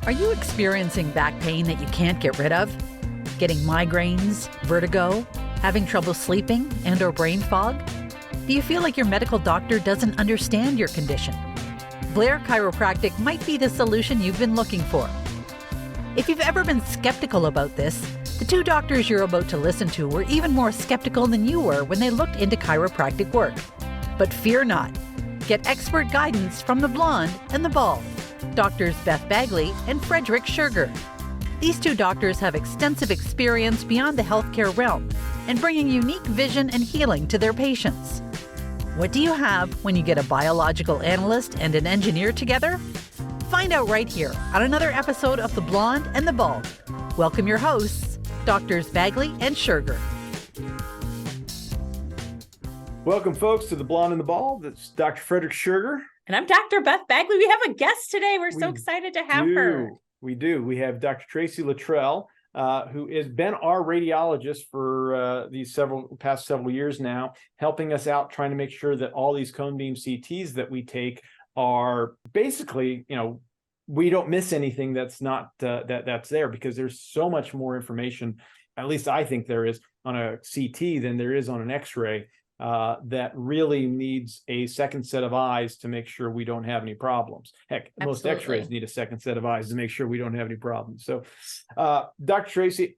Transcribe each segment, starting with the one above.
Are you experiencing back pain that you can't get rid of? Getting migraines, vertigo, having trouble sleeping, and/or brain fog? Do you feel like your medical doctor doesn't understand your condition? Blair Chiropractic might be the solution you've been looking for. If you've ever been skeptical about this, the two doctors you're about to listen to were even more skeptical than you were when they looked into chiropractic work. But fear not. Get expert guidance from the blonde and the bald, Doctors Beth Bagley and Frederick Schurger. These two doctors have extensive experience beyond the healthcare realm and bringing unique vision and healing to their patients. What do you have when you get a biological analyst and an engineer together? Find out right here on another episode of The Blonde and the Bald. Welcome your hosts, Doctors Bagley and Schurger. Welcome, folks, to The Blonde and the Bald. It's Dr. Frederick Schurger. And I'm Dr. Beth Bagley. We have a guest today. We're so excited to have her. We do. We have Dr. Tracey Littrell, who has been our radiologist for these past several years now, helping us out, trying to make sure that all these cone beam CTs that we take are basically, we don't miss anything that's not that's there, because there's so much more information, at least I think there is, on a CT than there is on an X-ray. That really needs a second set of eyes to make sure we don't have any problems. Heck, most X-rays need a second set of eyes to make sure we don't have any problems. So, Dr. Tracey,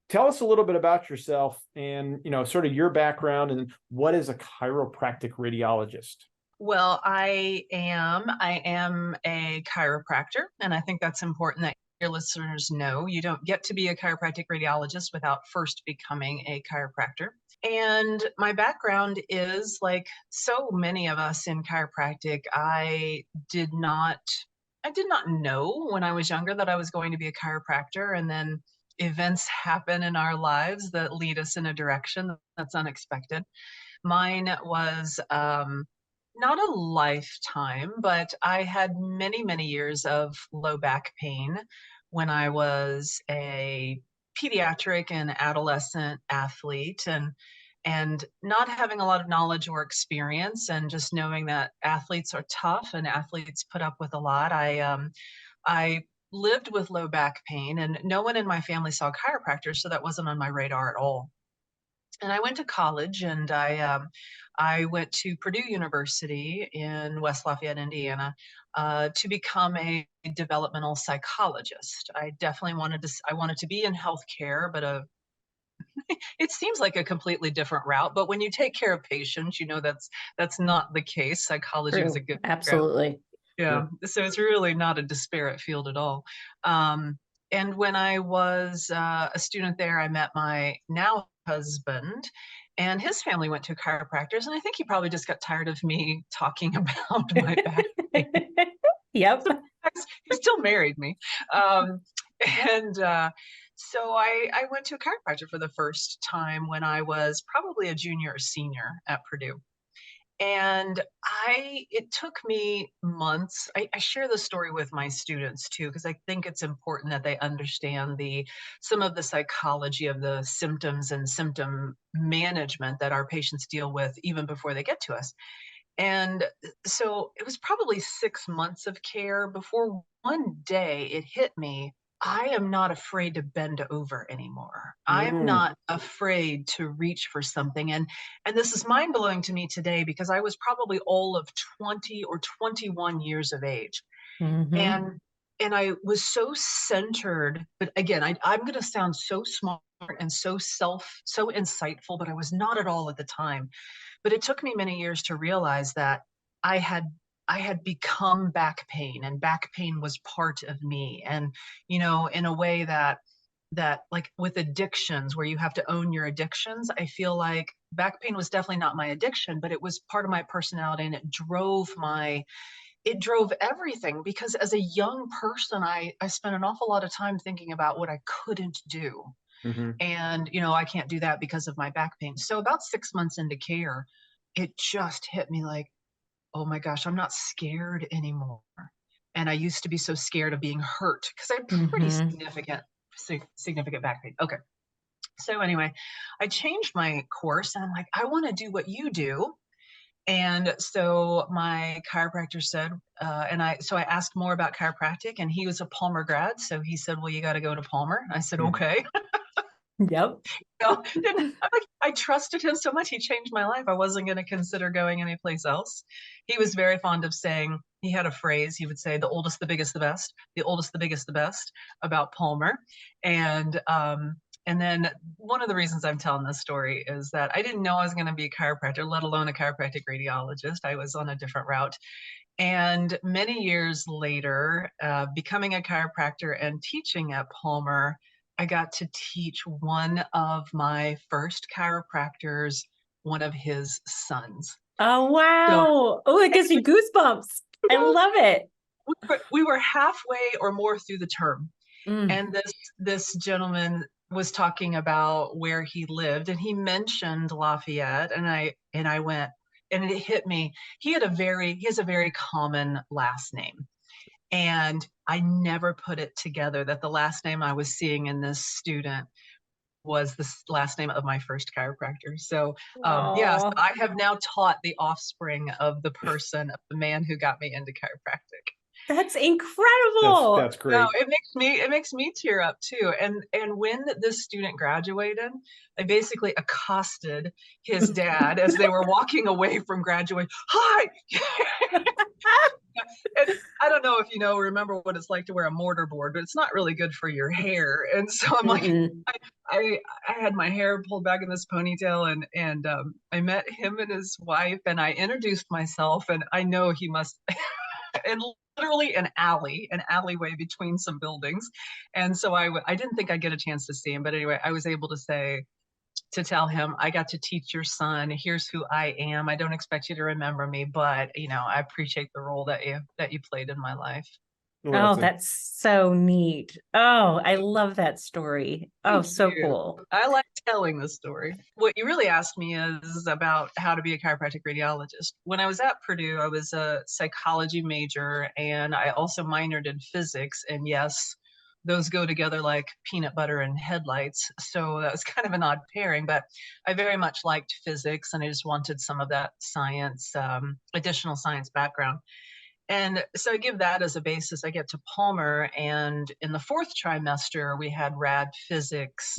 tell us a little bit about yourself and, sort of your background and what is a chiropractic radiologist? Well, I am a chiropractor, and I think that's important that your listeners know. You don't get to be a chiropractic radiologist without first becoming a chiropractor. And my background is, like so many of us in chiropractic, I did not know when I was younger that I was going to be a chiropractor, and then events happen in our lives that lead us in a direction that's unexpected. Mine was not a lifetime, but I had many, many years of low back pain when I was a pediatric and adolescent athlete, and not having a lot of knowledge or experience, and just knowing that athletes are tough and athletes put up with a lot. I lived with low back pain, and no one in my family saw chiropractors, so that wasn't on my radar at all. And I went to college, and I went to Purdue University in West Lafayette, Indiana, to become a developmental psychologist. I definitely wanted to be in healthcare, but it seems like a completely different route. But when you take care of patients, that's not the case. Psychology is a good absolutely. Yeah. So it's really not a disparate field at all. And when I was a student there, I met my now husband, and his family went to chiropractors, and I think he probably just got tired of me talking about my back pain. Yep. He still married me. So I went to a chiropractor for the first time when I was probably a junior or senior at Purdue. And it took me months. I share the story with my students too, because I think it's important that they understand some of the psychology of the symptoms and symptom management that our patients deal with even before they get to us. And so it was probably 6 months of care before one day it hit me. I am not afraid to bend over anymore. I'm not afraid to reach for something. And this is mind-blowing to me today, because I was probably all of 20 or 21 years of age. Mm-hmm. And I was so centered, but again, I'm going to sound so smart and so insightful, but I was not at all at the time. But it took me many years to realize that I had become back pain, and back pain was part of me. And, in a way that like with addictions, where you have to own your addictions, I feel like back pain was definitely not my addiction, but it was part of my personality, and it drove everything. Because as a young person, I spent an awful lot of time thinking about what I couldn't do. Mm-hmm. And, I can't do that because of my back pain. So about 6 months into care, it just hit me like, oh my gosh, I'm not scared anymore. And I used to be so scared of being hurt, because I had pretty significant back pain. Okay. So anyway, I changed my course, and I'm like, I want to do what you do. And so my chiropractor said, so I asked more about chiropractic, and he was a Palmer grad. So he said, well, you got to go to Palmer. I said, okay. Yep. I trusted him so much. He changed my life. I wasn't going to consider going anyplace else. He was very fond of saying, he had a phrase, he would say, the oldest, the biggest, the best, the oldest, the biggest, the best about Palmer. And then one of the reasons I'm telling this story is that I didn't know I was going to be a chiropractor, let alone a chiropractic radiologist. I was on a different route. And many years later, becoming a chiropractor and teaching at Palmer, I got to teach one of my first chiropractors, one of his sons. Oh, wow. Oh, it gives me goosebumps. I love it. We were halfway or more through the term. Mm. And this gentleman was talking about where he lived, and he mentioned Lafayette, and I went, and it hit me. He has a very common last name. And I never put it together that the last name I was seeing in this student was the last name of my first chiropractor. So so I have now taught the offspring of the man who got me into chiropractic. That's incredible. That's great. No, it makes me tear up too. And when this student graduated, I basically accosted his dad as they were walking away from graduation. Hi. And I don't know if remember what it's like to wear a mortarboard, but it's not really good for your hair. And so I'm like, I had my hair pulled back in this ponytail, and I met him and his wife, and I introduced myself, and I know he must, and literally an alleyway between some buildings. And so I didn't think I'd get a chance to see him, but anyway, I was able to tell him, I got to teach your son. Here's who I am. I don't expect you to remember me, but I appreciate the role that you played in my life. Oh, that's so neat. Oh, I love that story. Oh, so cool. I like telling the story. What you really asked me is about how to be a chiropractic radiologist. When I was at Purdue, I was a psychology major, and I also minored in physics. And yes, those go together like peanut butter and headlights. So that was kind of an odd pairing, but I very much liked physics, and I just wanted some of that science, additional science background. And so I give that as a basis. I get to Palmer, and in the fourth trimester, we had rad physics.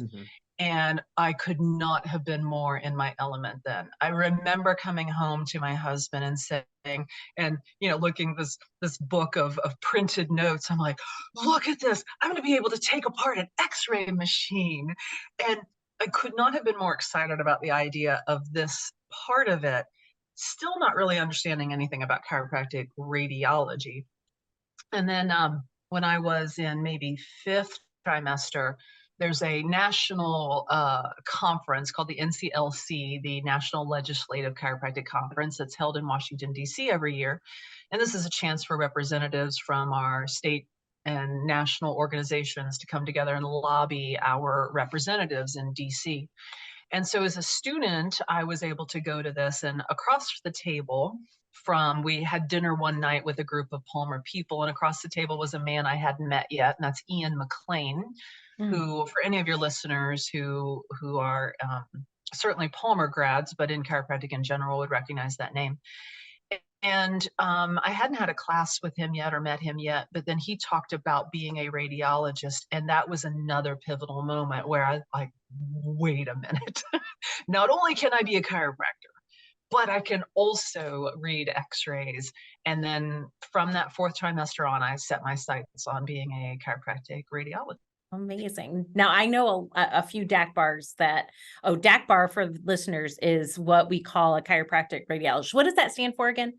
And I could not have been more in my element then. I remember coming home to my husband and saying, and looking this book of printed notes, I'm like, look at this. I'm going to be able to take apart an X-ray machine. And I could not have been more excited about the idea of this part of it. Still not really understanding anything about chiropractic radiology. And then when I was in maybe fifth trimester, there's a national conference called the NCLC, the National Legislative Chiropractic Conference, that's held in Washington, D.C. every year. And this is a chance for representatives from our state and national organizations to come together and lobby our representatives in D.C. And so as a student, I was able to go to this, and across the table we had dinner one night with a group of Palmer people, and across the table was a man I hadn't met yet, and that's Ian McLean, who, for any of your listeners who are certainly Palmer grads, but in chiropractic in general, would recognize that name. And I hadn't had a class with him yet or met him yet, but then he talked about being a radiologist. And that was another pivotal moment where I like, wait a minute. Not only can I be a chiropractor, but I can also read x-rays. And then from that fourth trimester on, I set my sights on being a chiropractic radiologist. Amazing. Now I know a few DACBRs DACBR for listeners is what we call a chiropractic radiologist. What does that stand for again?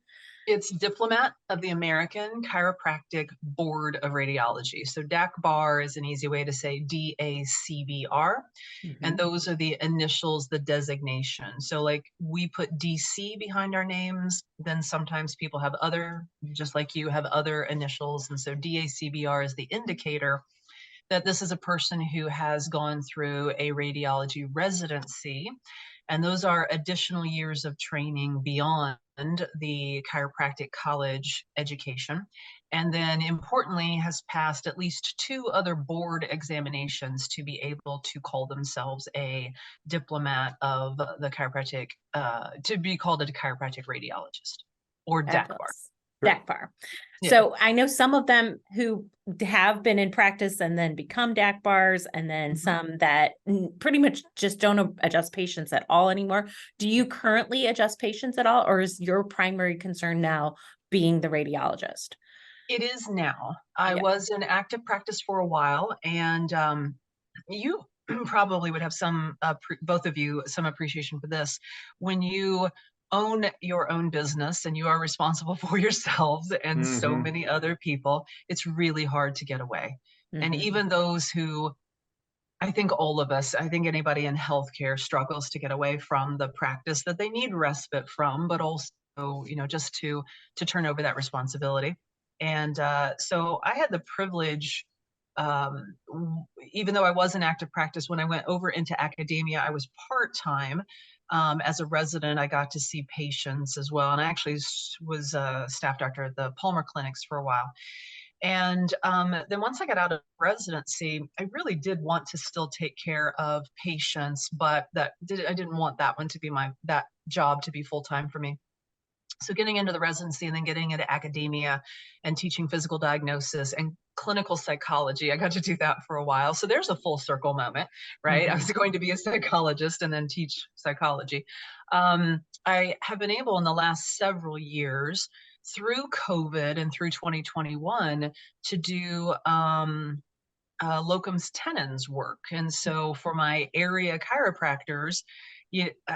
It's Diplomat of the American Chiropractic Board of Radiology. So DACBR is an easy way to say DACBR. And those are the initials, the designation. So like we put DC behind our names, then sometimes people have just like you have other initials. And so DACBR is the indicator that this is a person who has gone through a radiology residency. And those are additional years of training beyond the chiropractic college education, and then importantly has passed at least 2 other board examinations to be able to call themselves a diplomat of the chiropractic, to be called a chiropractic radiologist or DACBR. Fabulous. Sure. DACBR. Yeah. So I know some of them who have been in practice and then become DACBRs, and then some that pretty much just don't adjust patients at all anymore. Do you currently adjust patients at all, or is your primary concern now being the radiologist? It is now. I Yeah. was in active practice for a while, and you probably would have some, both of you, some appreciation for this. When you own your own business and you are responsible for yourselves and so many other people, it's really hard to get away. And even those who, I think all of us, I think anybody in healthcare struggles to get away from the practice that they need respite from, but also, just to turn over that responsibility. And so I had the privilege, even though I was in active practice, when I went over into academia, I was part-time. As a resident, I got to see patients as well. And I actually was a staff doctor at the Palmer clinics for a while. And then once I got out of residency, I really did want to still take care of patients, but I didn't want that one to be that job to be full-time for me. So getting into the residency and then getting into academia and teaching physical diagnosis and clinical psychology, I got to do that for a while. So there's a full circle moment, right? I was going to be a psychologist and then teach psychology. I have been able in the last several years through COVID and through 2021 to do locums tenens work. And so for my area chiropractors,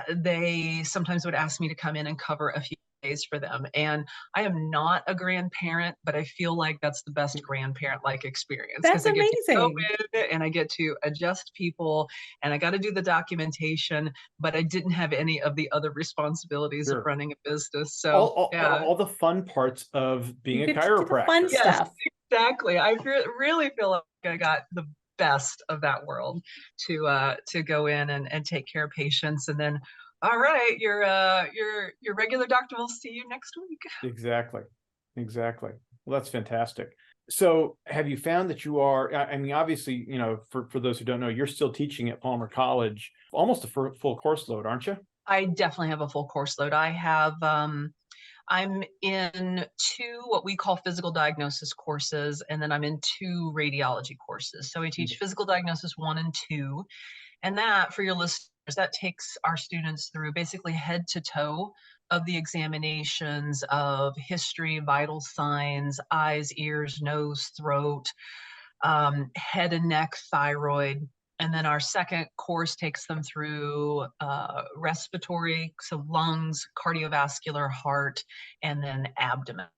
they sometimes would ask me to come in and cover a few days for them. And I am not a grandparent, but I feel like that's the best grandparent-like experience. That's I get to go amazing. in and I get to adjust people and I got to do the documentation, but I didn't have any of the other responsibilities of running a business. So all the fun parts of being You a get to do the chiropractor. fun yes, stuff. exactly. I really feel like I got the best of that world to go in and take care of patients, and then all right, your regular doctor will see you next week. Exactly. Well, that's fantastic. So have you found that you are, I mean, obviously, for those who don't know, you're still teaching at Palmer College, almost a full course load, aren't you? I definitely have a full course load. I have, I'm in 2 what we call physical diagnosis courses, and then I'm in 2 radiology courses. So I teach physical diagnosis 1 and 2. And that, for your listeners, that takes our students through basically head to toe of the examinations of history, vital signs, eyes, ears, nose, throat, head and neck, thyroid. And then our second course takes them through respiratory, so lungs, cardiovascular, heart, and then abdomen.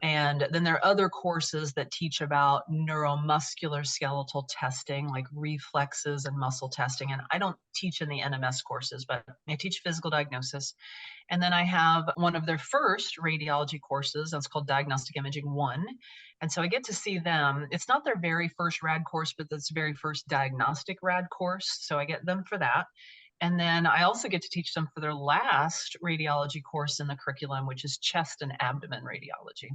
And then there are other courses that teach about neuromuscular skeletal testing, like reflexes and muscle testing. And I don't teach in the NMS courses, but I teach physical diagnosis. And then I have one of their first radiology courses, that's called Diagnostic Imaging 1. And so I get to see them. It's not their very first rad course, but it's their very first diagnostic rad course. So I get them for that. And then I also get to teach them for their last radiology course in the curriculum, which is chest and abdomen radiology.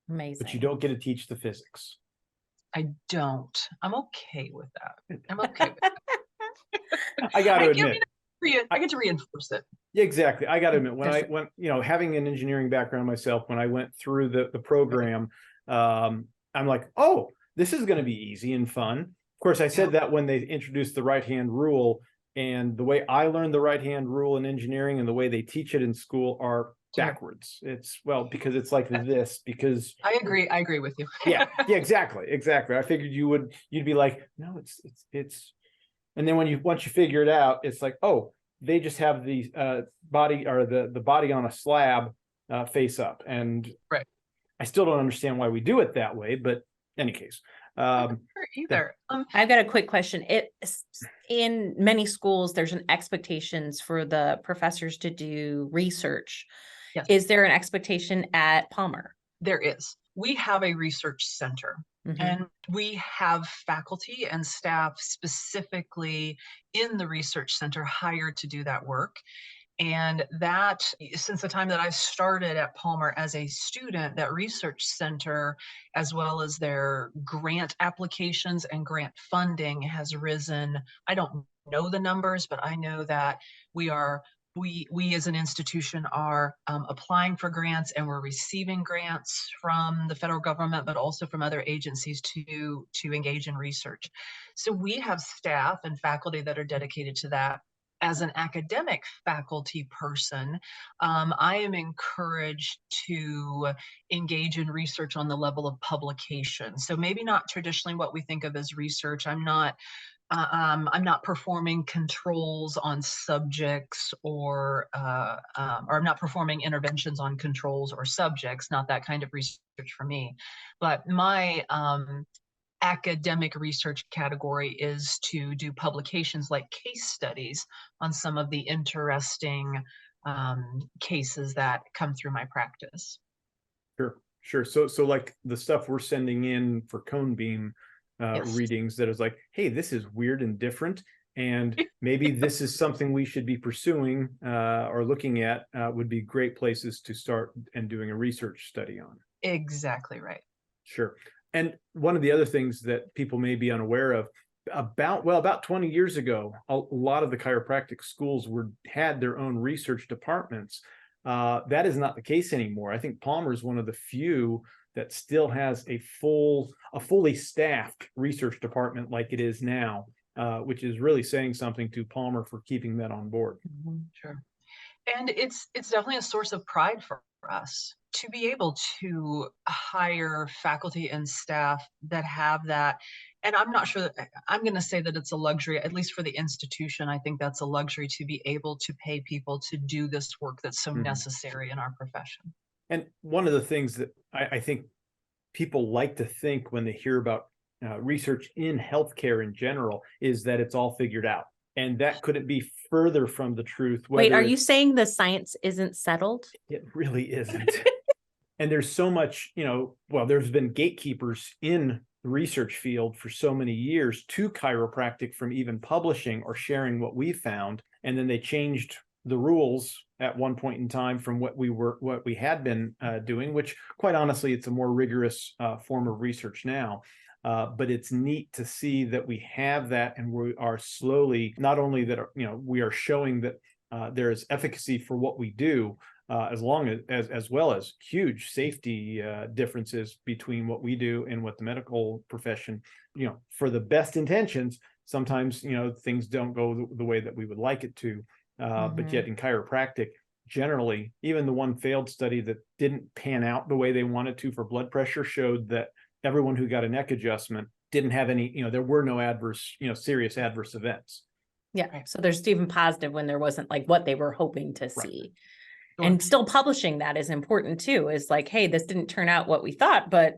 Amazing. But you don't get to teach the physics. I don't. I'm okay with that. I'm okay with that. I got to admit. I get to reinforce it. Yeah, exactly. I got to admit, when I went, having an engineering background myself, when I went through the program, I'm like, oh, this is going to be easy and fun. Of course, I said that when they introduced the right-hand rule, and the way I learned the right-hand rule in engineering and the way they teach it in school are backwards. It's because it's like this, because I agree with you. yeah, exactly. I figured you'd be like, no, it's and then once you figure it out, it's like, oh, they just have the body, or the body on a slab face up. And right. I still don't understand why we do it that way, but in any case. Either. I've got a quick question. In many schools, there's an expectations for the professors to do research. Yes. Is there an expectation at Palmer? There is. We have a research center, and we have faculty and staff specifically in the research center hired to do that work. And that, since the time that I started at Palmer as a student, that research center, as well as their grant applications and grant funding, has risen. I don't know the numbers, but I know that we as an institution are applying for grants, and we're receiving grants from the federal government, but also from other agencies to engage in research. So we have staff and faculty that are dedicated to that. As an academic faculty person, I am encouraged to engage in research on the level of publication. So maybe not traditionally what we think of as research. I'm not performing controls on subjects, or I'm not performing interventions on controls or subjects. Not that kind of research for me. But my academic research category is to do publications like case studies on some of the interesting cases that come through my practice. Sure. So like the stuff we're sending in for cone beam Yes. readings, that is like, hey, this is weird and different, and maybe this is something we should be pursuing or looking at, would be great places to start and doing a research study on. Exactly right. Sure. And one of the other things that people may be unaware of, about 20 years ago, a lot of the chiropractic schools had their own research departments. That is not the case anymore. I think Palmer is one of the few that still has a fully staffed research department like it is now, which is really saying something to Palmer for keeping that on board. Sure. And it's definitely a source of pride for us to be able to hire faculty and staff that have that. And I'm not sure that I'm going to say that it's a luxury, at least for the institution. I think that's a luxury, to be able to pay people to do this work that's so necessary in our profession. And one of the things that I think people like to think when they hear about research in healthcare in general is that it's all figured out. And that couldn't be further from the truth. Wait, are you saying the science isn't settled? It really isn't. And there's so much, there's been gatekeepers in the research field for so many years to chiropractic from even publishing or sharing what we found. And then they changed the rules at one point in time from what we had been doing, which quite honestly, it's a more rigorous form of research now. But it's neat to see that we have that, and we are slowly, not only that, we are showing that there is efficacy for what we do, as well as huge safety differences between what we do and what the medical profession, for the best intentions, sometimes, things don't go the way that we would like it to. But yet in chiropractic, generally, even the one failed study that didn't pan out the way they wanted to for blood pressure showed that everyone who got a neck adjustment didn't have any, there were no serious adverse events. Yeah. So there's even positive when there wasn't like what they were hoping to see. Sure. And still publishing that is important too, is like, hey, this didn't turn out what we thought, but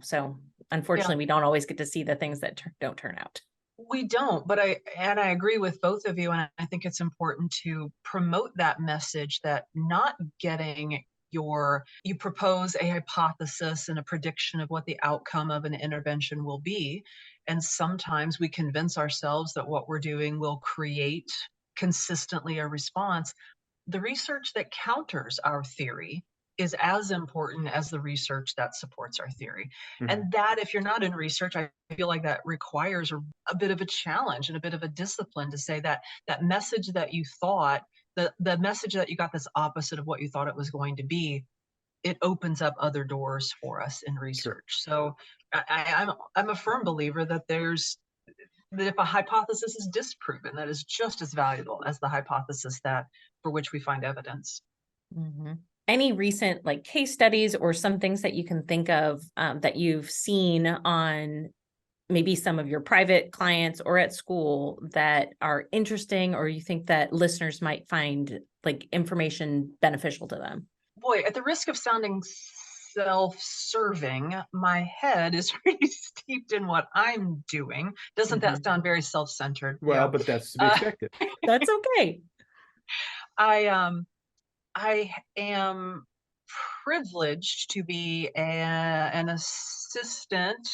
so unfortunately we don't always get to see the things that don't turn out. We don't, but I agree with both of you. And I think it's important to promote that message that not getting you propose a hypothesis and a prediction of what the outcome of an intervention will be. And sometimes we convince ourselves that what we're doing will create consistently a response. The research that counters our theory is as important as the research that supports our theory. And that, if you're not in research, I feel like that requires a bit of a challenge and a bit of a discipline to say that that message that you thought, the message that you got that's opposite of what you thought it was going to be, it opens up other doors for us in research. So I'm a firm believer that that if a hypothesis is disproven, that is just as valuable as the hypothesis for which we find evidence. Any recent case studies or some things that you can think of that you've seen on maybe some of your private clients or at school that are interesting, or you think that listeners might find information beneficial to them? Boy, at the risk of sounding self-serving, my head is pretty steeped in what I'm doing. Doesn't that sound very self-centered? Well, but that's to be expected. That's okay. I am privileged to be an assistant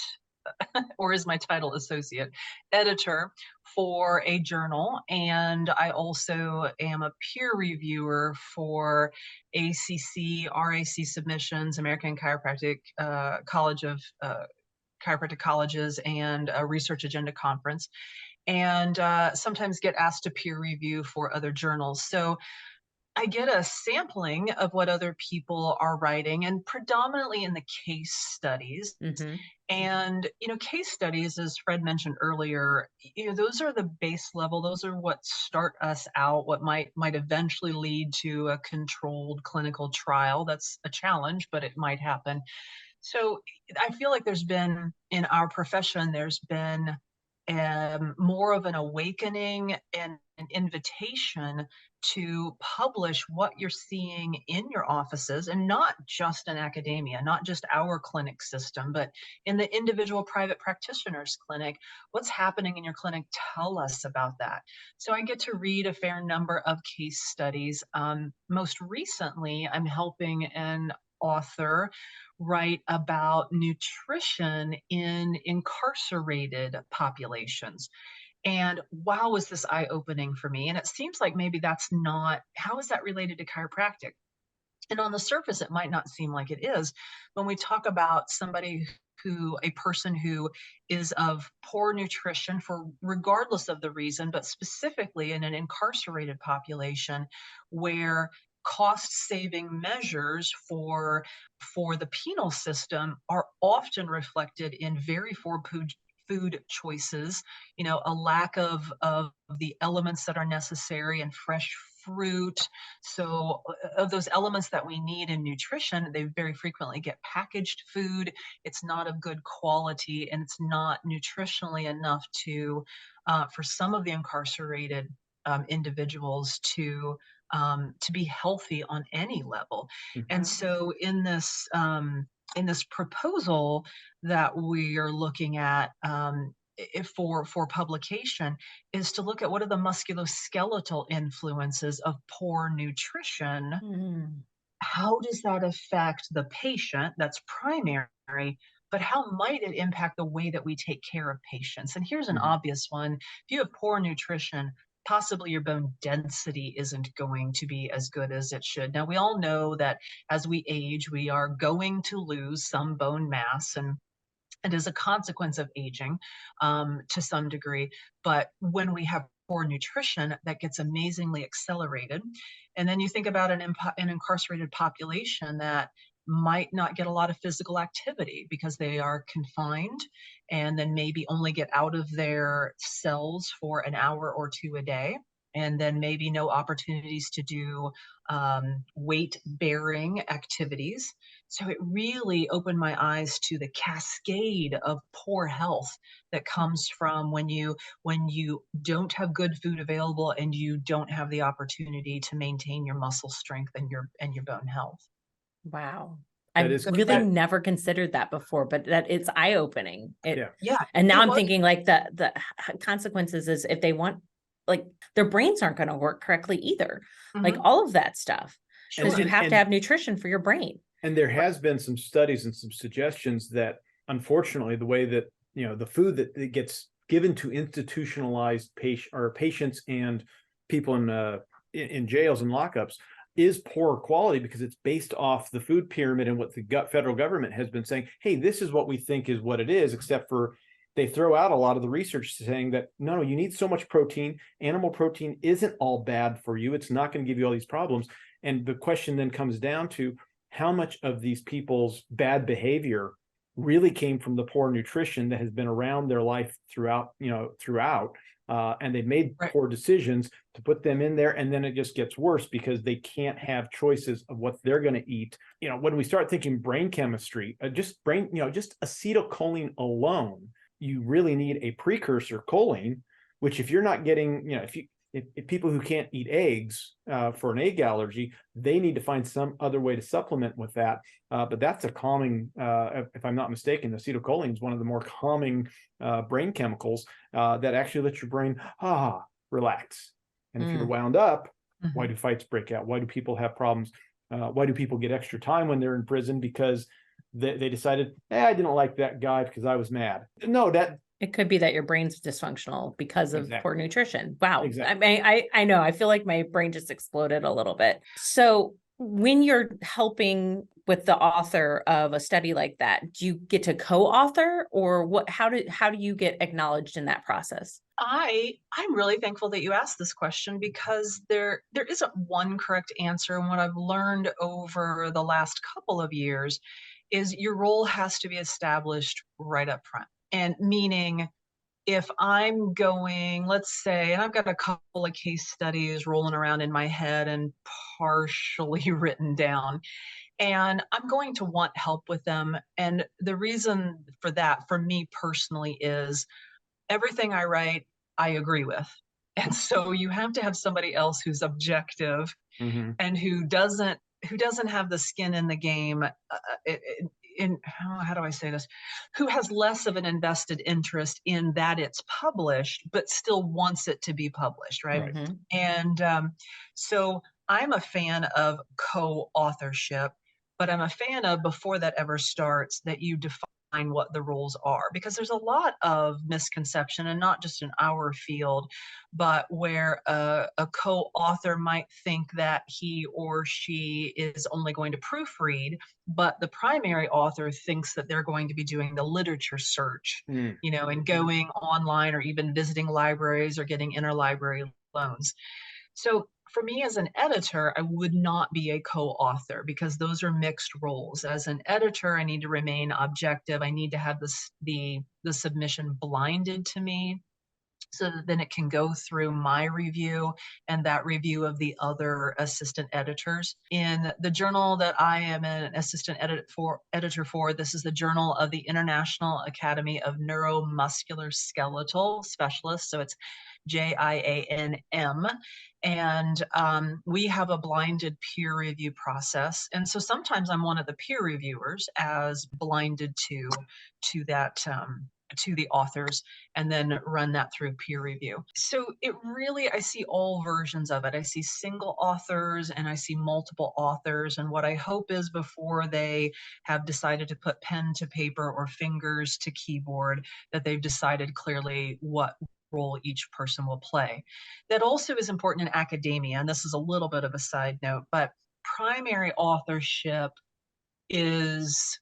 or is my title associate editor for a journal. And I also am a peer reviewer for ACC, RAC submissions, American Chiropractic College of Chiropractic Colleges, and a Research Agenda Conference, and sometimes get asked to peer review for other journals. So I get a sampling of what other people are writing, and predominantly in the case studies. Mm-hmm. And, case studies, as Fred mentioned earlier, those are the base level. Those are what start us out, what might eventually lead to a controlled clinical trial. That's a challenge, but it might happen. So I feel like there's been, in our profession, there's been more of an awakening and an invitation to publish what you're seeing in your offices, and not just in academia, not just our clinic system, but in the individual private practitioner's clinic. What's happening in your clinic? Tell us about that. So I get to read a fair number of case studies. Most recently, I'm helping an author write about nutrition in incarcerated populations. And wow, was this eye-opening for me. And it seems like maybe that's not, how is that related to chiropractic? And on the surface, it might not seem like it is. When we talk about a person who is of poor nutrition, for regardless of the reason, but specifically in an incarcerated population where cost-saving measures for the penal system are often reflected in very food choices, a lack of the elements that are necessary in fresh fruit. So of those elements that we need in nutrition, they very frequently get packaged food. It's not of good quality, and it's not nutritionally enough to for some of the incarcerated individuals to be healthy on any level. Mm-hmm. And so in this proposal that we are looking at for publication, is to look at what are the musculoskeletal influences of poor nutrition. Mm. How does that affect the patient? That's primary. But how might it impact the way that we take care of patients? And here's an obvious one. If you have poor nutrition, possibly your bone density isn't going to be as good as it should. Now, we all know that as we age, we are going to lose some bone mass, and as a consequence of aging to some degree. But when we have poor nutrition, that gets amazingly accelerated. And then you think about an incarcerated population that might not get a lot of physical activity because they are confined, and then maybe only get out of their cells for an hour or two a day, and then maybe no opportunities to do weight-bearing activities. So it really opened my eyes to the cascade of poor health that comes from when you don't have good food available, and you don't have the opportunity to maintain your muscle strength and your bone health. Wow. I've really never considered that before, but that it's eye-opening. Yeah. And now I'm thinking like the consequences is if they want, like, their brains aren't going to work correctly either. Mm-hmm. Like all of that stuff, because you have to have nutrition for your brain. And there has been some studies and some suggestions that, unfortunately, the way that, the food that gets given to institutionalized patients and people in jails and lockups is poor quality, because it's based off the food pyramid and what the federal government has been saying. Hey, this is what we think is what it is, except for they throw out a lot of the research saying that, no, you need so much protein. Animal protein isn't all bad for you. It's not going to give you all these problems. And the question then comes down to how much of these people's bad behavior really came from the poor nutrition that has been around their life throughout, and they've made poor decisions to put them in there. And then it just gets worse because they can't have choices of what they're going to eat. When we start thinking brain chemistry, just acetylcholine alone, you really need a precursor, choline, which if you're not getting, if people who can't eat eggs for an egg allergy, they need to find some other way to supplement with that. But that's a calming, if I'm not mistaken, acetylcholine is one of the more calming brain chemicals that actually lets your brain relax. And if you're wound up, why do fights break out? Why do people have problems? Why do people get extra time when they're in prison? Because they decided, I didn't like that guy because I was mad. No, that It could be that your brain's dysfunctional because of Exactly. poor nutrition. Wow. Exactly. I mean, I know, I feel like my brain just exploded a little bit. So when you're helping with the author of a study like that, do you get to co-author, or what, how do you get acknowledged in that process? I'm really thankful that you asked this question, because there isn't one correct answer. And what I've learned over the last couple of years is your role has to be established right up front. And meaning, if I'm going, let's say, and I've got a couple of case studies rolling around in my head and partially written down, and I'm going to want help with them. And the reason for that, for me personally, is everything I write, I agree with. And so you have to have somebody else who's objective Mm-hmm. and who doesn't have the skin in the game, how do I say this, who has less of an invested interest in that it's published, but still wants it to be published, right? Mhm. And so I'm a fan of co-authorship, but I'm a fan of, before that ever starts, that you define what the roles are, because there's a lot of misconception, and not just in our field, but where a co-author might think that he or she is only going to proofread, but the primary author thinks that they're going to be doing the literature search, Mm. and going online, or even visiting libraries, or getting interlibrary loans. So for me as an editor, I would not be a co-author, because those are mixed roles. As an editor, I need to remain objective. I need to have the submission blinded to me, so that then it can go through my review and that review of the other assistant editors. In the journal that I am an assistant editor for, this is the Journal of the International Academy of Neuromuscular Skeletal Specialists. So it's JIANM. And we have a blinded peer review process. And so sometimes I'm one of the peer reviewers, as blinded to that, to the authors, and then run that through peer review. So it really, I see all versions of it. I see single authors and I see multiple authors. And what I hope is, before they have decided to put pen to paper or fingers to keyboard, that they've decided clearly what role each person will play. That also is important in academia, and this is a little bit of a side note, but primary authorship is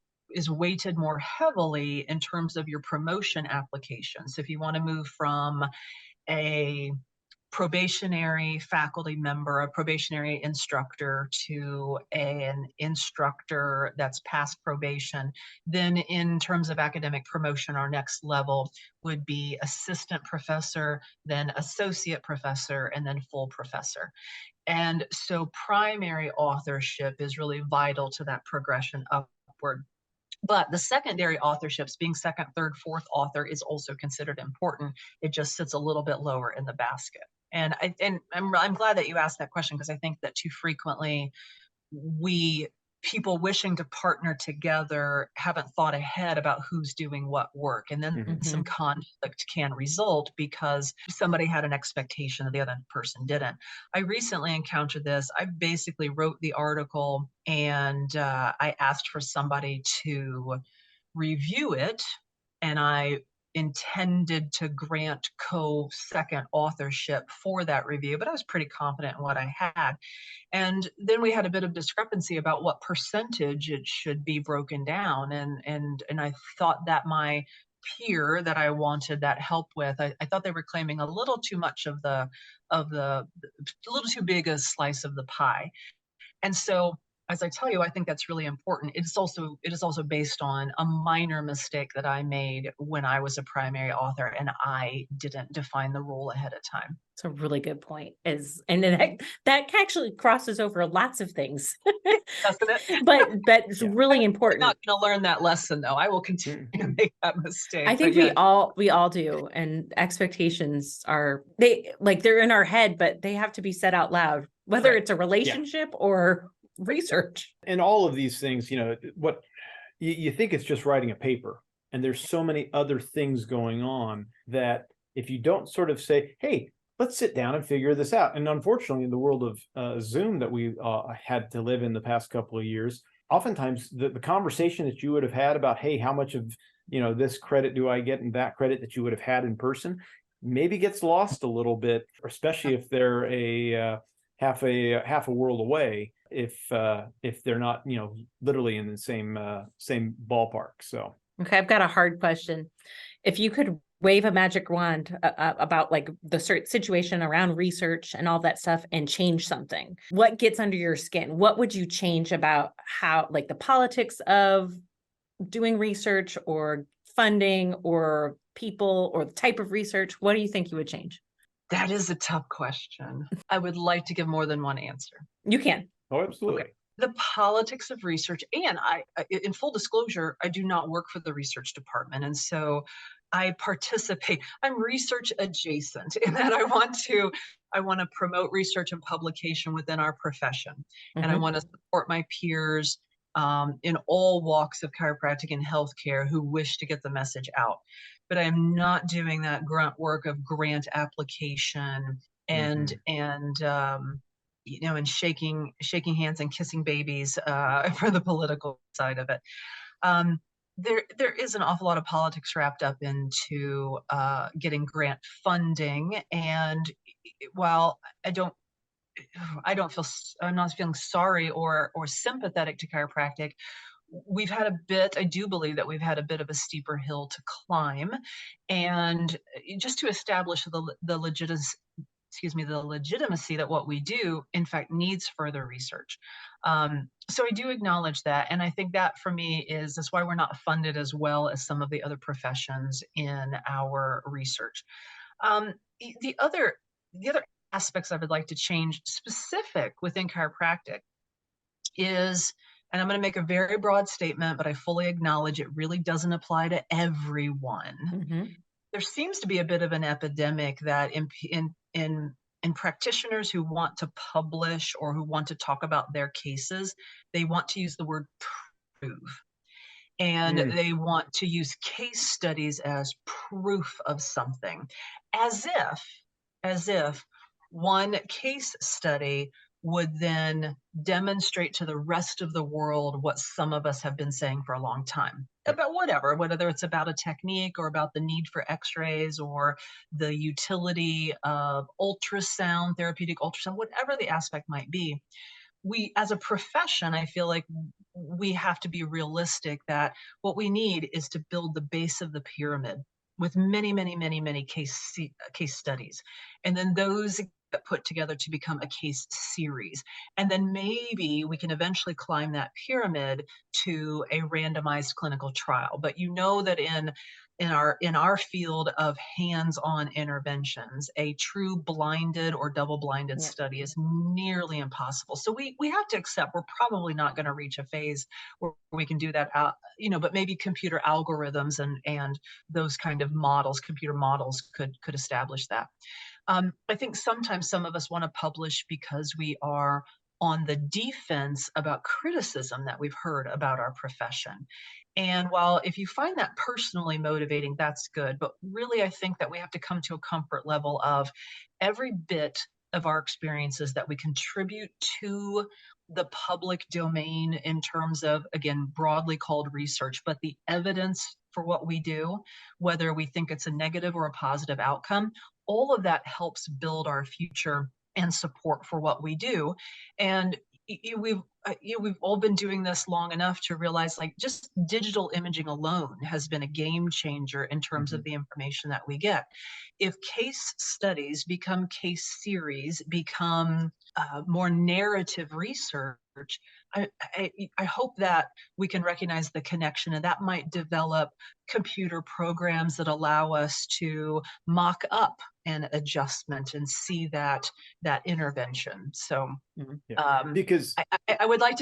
weighted more heavily in terms of your promotion application. So if you want to move from a probationary faculty member, a probationary instructor, to an instructor that's past probation, then in terms of academic promotion, our next level would be assistant professor, then associate professor, and then full professor. And so primary authorship is really vital to that progression upward. But the secondary authorships, being second, third, fourth author, is also considered important. It just sits a little bit lower in the basket. And I'm glad that you asked that question, because I think that too frequently people wishing to partner together haven't thought ahead about who's doing what work. And then some conflict can result because somebody had an expectation that the other person didn't. I recently encountered this. I basically wrote the article, and I asked for somebody to review it, and I intended to grant co-second authorship for that review, but I was pretty confident in what I had. And then we had a bit of discrepancy about what percentage it should be broken down. And I thought that my peer that I wanted that help with, I thought they were claiming a little too much of a little too big a slice of the pie. And so, as I tell you, I think that's really important. It is also based on a minor mistake that I made when I was a primary author, and I didn't define the role ahead of time. It's a really good point. And then that actually crosses over lots of things. Doesn't it? But it's really important. I'm not going to learn that lesson, though. I will continue to make that mistake. I think we all do. And expectations are, they're in our head, but they have to be said out loud, whether it's a relationship or research. And all of these things, what you think it's just writing a paper, and there's so many other things going on that if you don't sort of say, hey, let's sit down and figure this out. And unfortunately, in the world of Zoom that we had to live in the past couple of years, oftentimes the conversation that you would have had about, hey, how much of, this credit do I get and that credit that you would have had in person maybe gets lost a little bit, especially if they're half a world away, if they're not, literally in the same ballpark. So. Okay, I've got a hard question. If you could wave a magic wand about like the situation around research and all that stuff and change something, what gets under your skin? What would you change about how, like, the politics of doing research or funding or people or the type of research? What do you think you would change? That is a tough question. I would like to give more than one answer. You can. Oh, absolutely. Okay. The politics of research, and I, in full disclosure, I do not work for the research department. And so I participate, I'm research adjacent in that I want to promote research and publication within our profession. Mm-hmm. And I want to support my peers in all walks of chiropractic and healthcare who wish to get the message out. But I am not doing that grunt work of grant application and shaking hands and kissing babies for the political side of it. There is an awful lot of politics wrapped up into getting grant funding, and while I'm not feeling sorry or sympathetic to chiropractic, I do believe that we've had a bit of a steeper hill to climb, and just to establish the legitimacy that what we do, in fact, needs further research. So I do acknowledge that. And I think that for me that's why we're not funded as well as some of the other professions in our research. The other aspects I would like to change specific within chiropractic is, and I'm going to make a very broad statement, but I fully acknowledge it really doesn't apply to everyone. Mm-hmm. There seems to be a bit of an epidemic that in practitioners who want to publish or who want to talk about their cases, they want to use the word prove. And they want to use case studies as proof of something, as if one case study would then demonstrate to the rest of the world what some of us have been saying for a long time about whether it's about a technique or about the need for x-rays or the utility of ultrasound, therapeutic ultrasound, whatever the aspect might be. We, as a profession, I feel like we have to be realistic that what we need is to build the base of the pyramid with many, many, many, many case studies. And then those get put together to become a case series. And then maybe we can eventually climb that pyramid to a randomized clinical trial. But you know that in our field of hands-on interventions, a true blinded or double-blinded study is nearly impossible. So we have to accept we're probably not going to reach a phase where we can do that, but maybe computer algorithms and those kind of models, computer models could establish that. I think sometimes some of us want to publish because we are on the defense about criticism that we've heard about our profession. And while if you find that personally motivating, that's good. But really, I think that we have to come to a comfort level of every bit of our experiences that we contribute to the public domain in terms of, again, broadly called research, but the evidence for what we do, whether we think it's a negative or a positive outcome, all of that helps build our future and support for what we do. And we've all been doing this long enough to realize, like, just digital imaging alone has been a game changer in terms of the information that we get. If case studies become case series, become more narrative research, I hope that we can recognize the connection, and that might develop computer programs that allow us to mock up an adjustment and see that intervention. So because I would like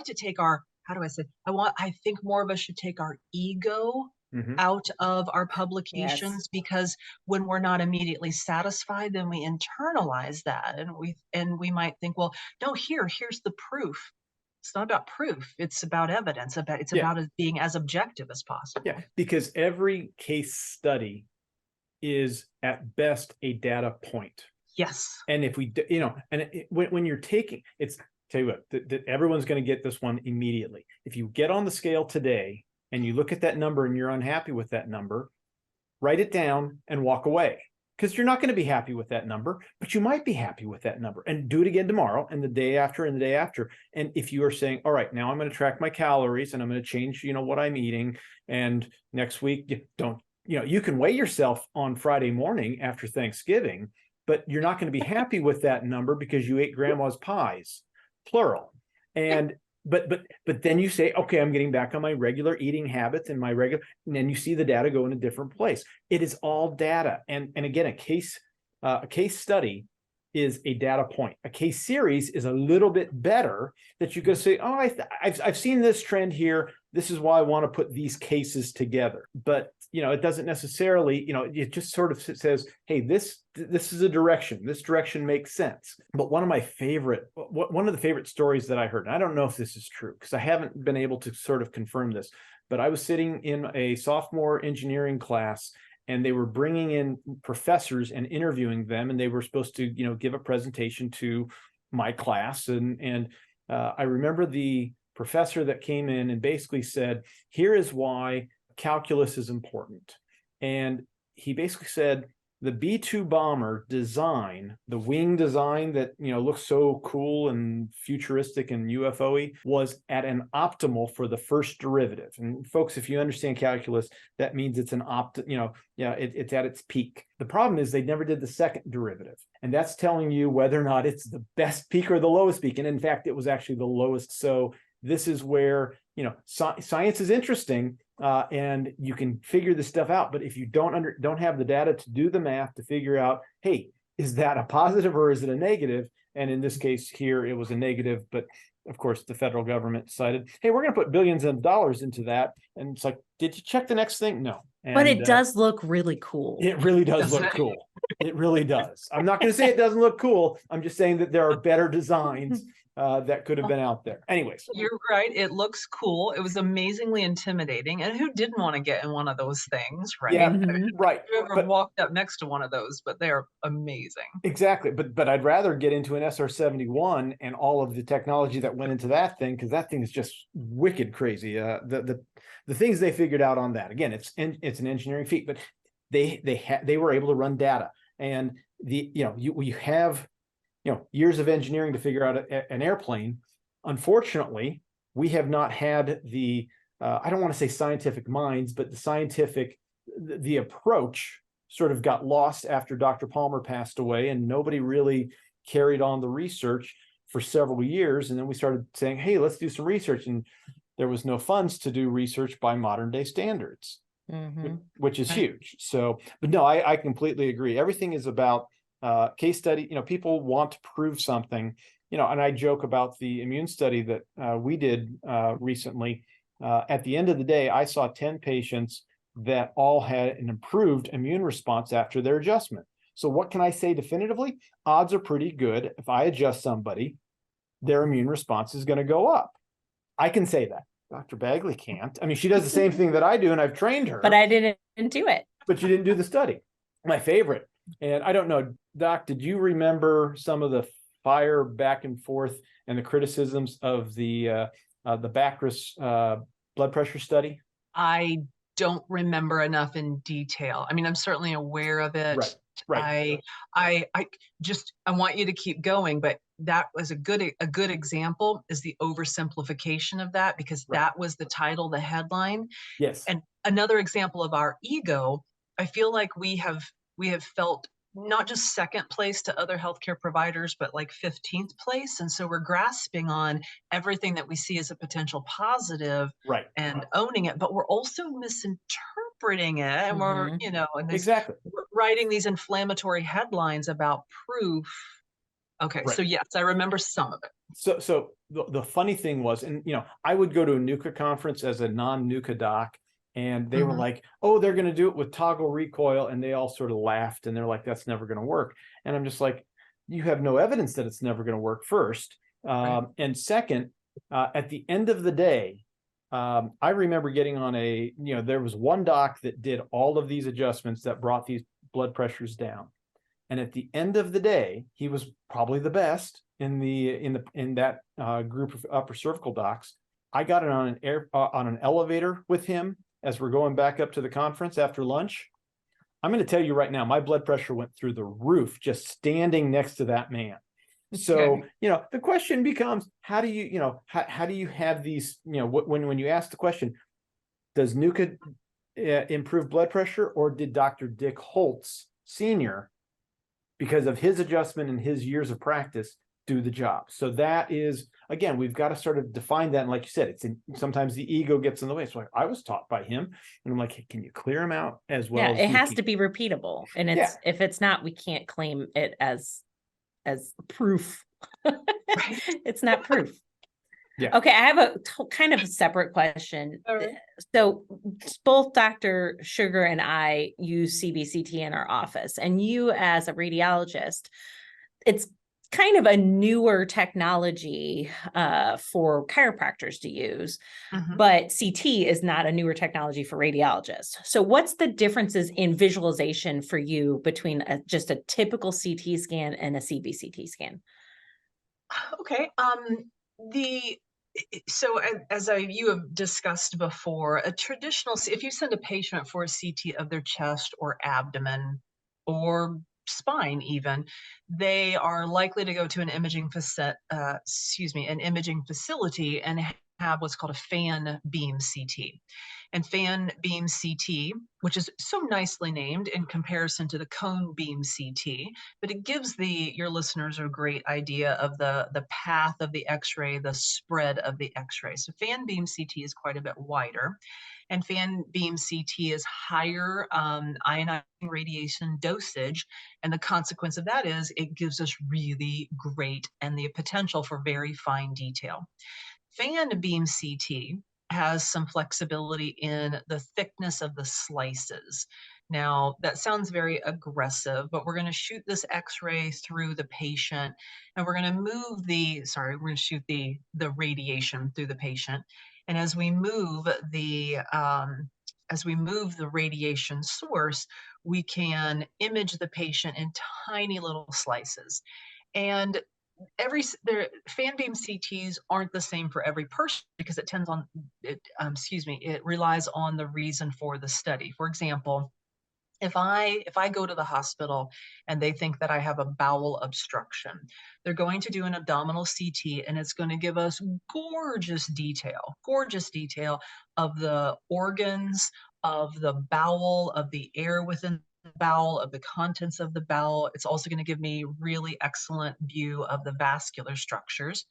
to take our, I think more of us should take our ego out of our publications, because when we're not immediately satisfied, then we internalize that, and we might think, well, no, here's the proof. It's not about proof. It's about evidence. About it being as objective as possible. Yeah, because every case study is at best a data point. Yes. And if we, when you're taking, tell you what, everyone's going to get this one immediately. If you get on the scale today and you look at that number and you're unhappy with that number, write it down and walk away, because you're not going to be happy with that number, but you might be happy with that number, and do it again tomorrow and the day after and the day after. And if you are saying, all right, now I'm going to track my calories and I'm going to change, what I'm eating. And next week, you can weigh yourself on Friday morning after Thanksgiving, but you're not going to be happy with that number because you ate grandma's pies, plural. And but then you say, okay, I'm getting back on my regular eating habits and and then you see the data go in a different place. It is all data. And again, a case study is a data point. A case series is a little bit better, that you go say, oh, I've seen this trend here. This is why I want to put these cases together. But it doesn't necessarily, it just sort of says, hey, this is a direction. This direction makes sense. But one of the favorite stories that I heard, and I don't know if this is true because I haven't been able to sort of confirm this, but I was sitting in a sophomore engineering class, and they were bringing in professors and interviewing them, and they were supposed to, give a presentation to my class. And I remember the professor that came in and basically said, here is why calculus is important. And he basically said, the B-2 bomber design, the wing design that, looks so cool and futuristic and UFO-y, was at an optimal for the first derivative. And folks, if you understand calculus, that means it's it's at its peak. The problem is they never did the second derivative. And that's telling you whether or not it's the best peak or the lowest peak. And in fact, it was actually the lowest. So this is where, science is interesting, and you can figure this stuff out. But if you don't have the data to do the math to figure out, hey, is that a positive or is it a negative? And in this case here, it was a negative. But of course, the federal government decided, hey, we're going to put billions of dollars into that. And it's like, did you check the next thing? No. But it does look really cool. It really does look cool. It really does. I'm not going to say it doesn't look cool. I'm just saying that there are better designs that could have been out there. Anyways. You're right. It looks cool. It was amazingly intimidating. And who didn't want to get in one of those things, right? Yeah, Mm-hmm. right. I've ever walked up next to one of those, but they're amazing. Exactly. But I'd rather get into an SR-71 and all of the technology that went into that thing, because that thing is just wicked crazy. The things they figured out on that, again, it's an engineering feat, but they were able to run data, and you have years of engineering to figure out an airplane. Unfortunately, we have not had the I don't want to say scientific minds, but the approach sort of got lost after Dr. Palmer passed away, and nobody really carried on the research for several years. And then we started saying, hey, let's do some research. And there was no funds to do research by modern day standards, which is huge. So, but no, I completely agree. Everything is about case study. People want to prove something, and I joke about the immune study that we did recently. At the end of the day, I saw 10 patients that all had an improved immune response after their adjustment. So what can I say definitively? Odds are pretty good. If I adjust somebody, their immune response is going to go up. I can say that. Dr. Bagley can't. I mean, she does the same thing that I do, and I've trained her. But I didn't do it. But you didn't do the study. My favorite. And I don't know, Doc, did you remember some of the fire back and forth and the criticisms of the Bacchus blood pressure study? I don't remember enough in detail. I mean, I'm certainly aware of it. Right. I want you to keep going, but that was a good example is the oversimplification of that, because that was the title, the headline. Yes. And another example of our ego, I feel like we have felt not just second place to other healthcare providers, but like 15th place. And so we're grasping on everything that we see as a potential positive and owning it, but we're also misinterpreting it. And we're, and exactly writing these inflammatory headlines about proof. Okay. So yes, I remember some of it. So the funny thing was, and I would go to a NUCA conference as a non-NUCA doc, and they were like, oh, they're going to do it with toggle recoil. And they all sort of laughed, and they're like, that's never going to work. And I'm just like, you have no evidence that it's never going to work, first. And second, at the end of the day, I remember getting on there was one doc that did all of these adjustments that brought these blood pressures down. And at the end of the day, he was probably the best, in that group of upper cervical docs. I got it on an elevator with him as we're going back up to the conference after lunch. I'm going to tell you right now, my blood pressure went through the roof just standing next to that man. So, the question becomes, how do you have these, when you ask the question, does NUCA improve blood pressure, or did Dr. Dick Holtz Sr., because of his adjustment and his years of practice, do the job? So that is, again, we've got to sort of define that. And like you said, sometimes the ego gets in the way. So I was taught by him, and I'm like, hey, can you clear him out as well? Yeah, it has to be repeatable. And if it's not, we can't claim it as proof. It's not proof. Yeah. Okay, I have a kind of a separate question. Right. So both Dr. Schurger and I use CBCT in our office, and you as a radiologist, it's kind of a newer technology for chiropractors to use, but CT is not a newer technology for radiologists. So what's the differences in visualization for you between just a typical CT scan and a CBCT scan? Okay. So as you have discussed before, if you send a patient for a CT of their chest or abdomen or spine even, they are likely to go to an imaging facility and have what's called a fan beam CT. And fan beam CT, which is so nicely named in comparison to the cone beam CT, but it gives your listeners a great idea of the path of the X-ray, the spread of the X-ray. So fan beam CT is quite a bit wider, and fan beam CT is higher ionizing radiation dosage, and the consequence of that is it gives us really great and the potential for very fine detail. Fan beam CT has some flexibility in the thickness of the slices. Now, that sounds very aggressive, but we're going to shoot this X-ray through the patient, and we're going to shoot the radiation through the patient. And as we move the radiation source, we can image the patient in tiny little slices. And fan beam CTs aren't the same for every person because it relies on the reason for the study. For example, if I go to the hospital and they think that I have a bowel obstruction, they're going to do an abdominal CT, and it's going to give us gorgeous detail of the organs, of the bowel, of the air within the bowel, of the contents of the bowel. It's also going to give me really excellent view of the vascular structures.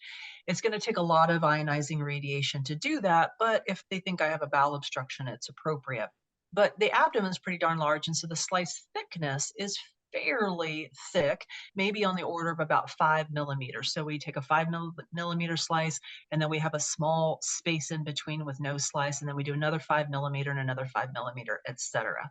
It's going to take a lot of ionizing radiation to do that, but if they think I have a bowel obstruction, it's appropriate. But the abdomen is pretty darn large, and so the slice thickness is fairly thick, maybe on the order of about 5 millimeters. So we take a 5 millimeter slice, and then we have a small space in between with no slice, and then we do another 5 millimeter and another 5 millimeter, etc.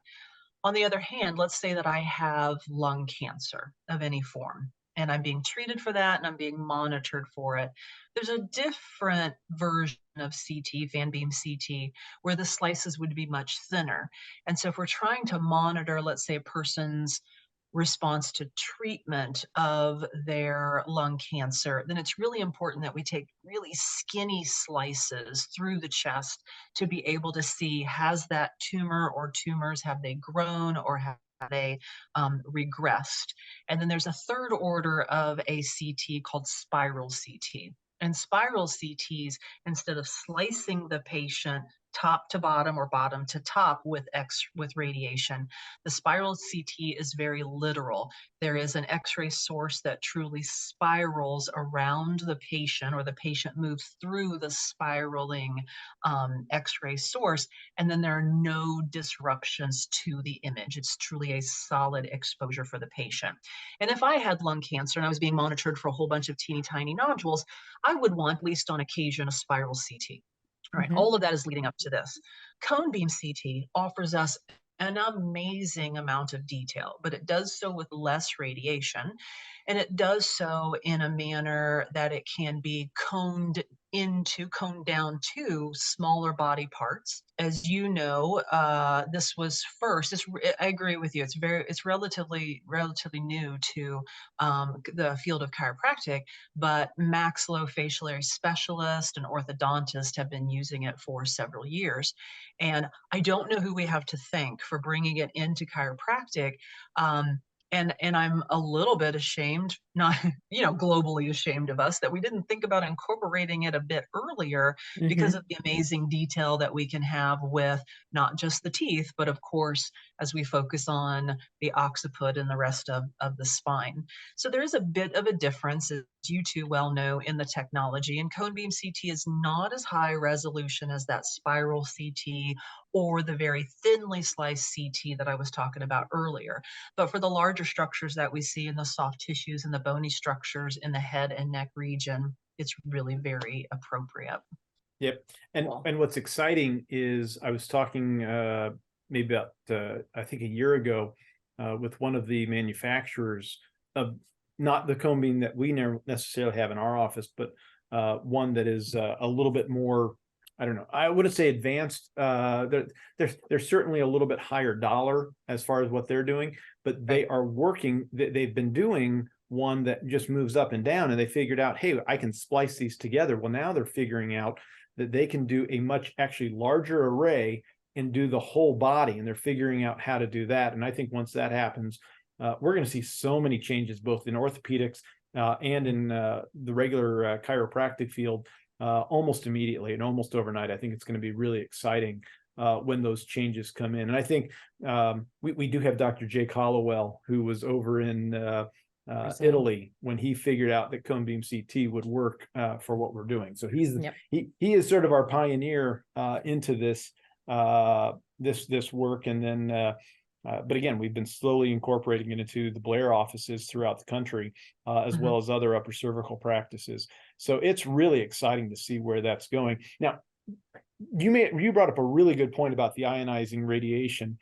On the other hand, let's say that I have lung cancer of any form, and I'm being treated for that, and I'm being monitored for it. There's a different version of CT, fan beam CT, where the slices would be much thinner. And so if we're trying to monitor, let's say, a person's response to treatment of their lung cancer, then it's really important that we take really skinny slices through the chest to be able to see, has that tumor or tumors, have they grown or have they regressed? And then there's a third order of a CT called spiral CT. And spiral CTs, instead of slicing the patient top to bottom or bottom to top with radiation, the spiral CT is very literal. There is an X-ray source that truly spirals around the patient, or the patient moves through the spiraling X-ray source, and then there are no disruptions to the image. It's truly a solid exposure for the patient. And if I had lung cancer and I was being monitored for a whole bunch of teeny tiny nodules, I would want, at least on occasion, a spiral CT. All right, all of that is leading up to this. Cone beam CT offers us an amazing amount of detail, but it does so with less radiation, and it does so in a manner that it can be coned coned down to smaller body parts. As you know, this was first. I agree with you. It's relatively new to the field of chiropractic, but maxillofacial area specialists and orthodontists have been using it for several years. And I don't know who we have to thank for bringing it into chiropractic. And I'm a little bit ashamed, not, globally ashamed of us, that we didn't think about incorporating it a bit earlier because of the amazing detail that we can have with not just the teeth, but of course, as we focus on the occiput and the rest of the spine. So there is a bit of a difference, as you two well know, in the technology. And cone beam CT is not as high resolution as that spiral CT or the very thinly sliced CT that I was talking about earlier. But for the larger structures that we see in the soft tissues and the bony structures in the head and neck region, it's really very appropriate. Yep. And what's exciting is I was talking maybe about, I think a year ago with one of the manufacturers of not the cone beam that we never necessarily have in our office, but one that is a little bit more, I don't know, I wouldn't say advanced. They're certainly a little bit higher dollar as far as what they're doing, but they are working, they've been doing one that just moves up and down, and they figured out, hey, I can splice these together. Well, now they're figuring out that they can do a much actually larger array and do the whole body, and they're figuring out how to do that. And I think once that happens, we're going to see so many changes, both in orthopedics and in the regular chiropractic field, almost immediately and almost overnight. I think it's going to be really exciting when those changes come in. And I think we do have Dr. Jake Hollowell, who was over in Italy when he figured out that cone beam CT would work for what we're doing. So he is sort of our pioneer into this this work. And then but again, we've been slowly incorporating it into the Blair offices throughout the country, as well as other upper cervical practices. So it's really exciting to see where that's going. Now, you brought up a really good point about the ionizing radiation